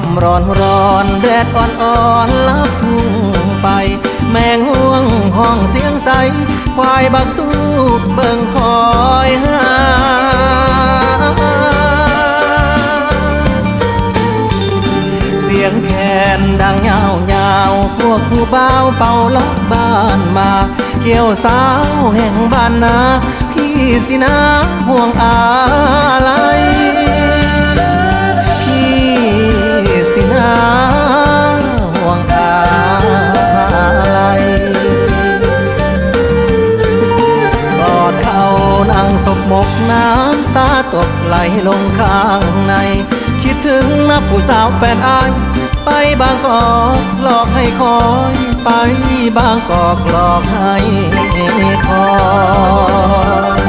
ำร้อนร้อนแดดอ่อนอ่อนลับทุ่งไปแมงห่วงห้องเสียงใสควายบักตูบเบิ่งคอยหาเสียงแคนดังยาวยาวพวกผู้บ่าวเป่าล็อกบ้านมาเกี่ยวสาวแห่งบ้านนาพี่สินะห่วงอะไรพี่สินะห่วงอะไรกอดเขานั่งศพหมกน้ำตาตกไหลลงข้างในคิดถึงนับผู้สาวแฟนอายไปบางกอกหลอกให้คอยไปบางกอกหลอกให้คอย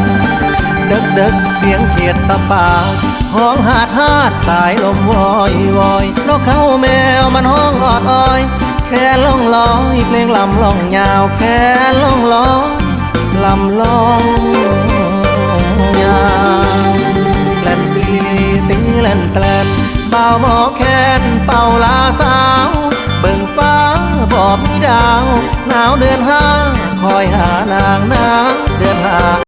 ดึกเสียงเขียดตะปากห้องหาดสายลมวอยวอยนกเขาแมวมันห้องออดอ้อยแค่ล่องลอยเพลงลำล่องยาวแค่ล่องลอยลำล่องยาวแล่นตีแล่นแตลนเป่าหมอแคนเป่าลาสาวเบิ่งฟ้าบ่มีดาวหนาวเดือนห้าคอยหานางน้ำเดือนห้า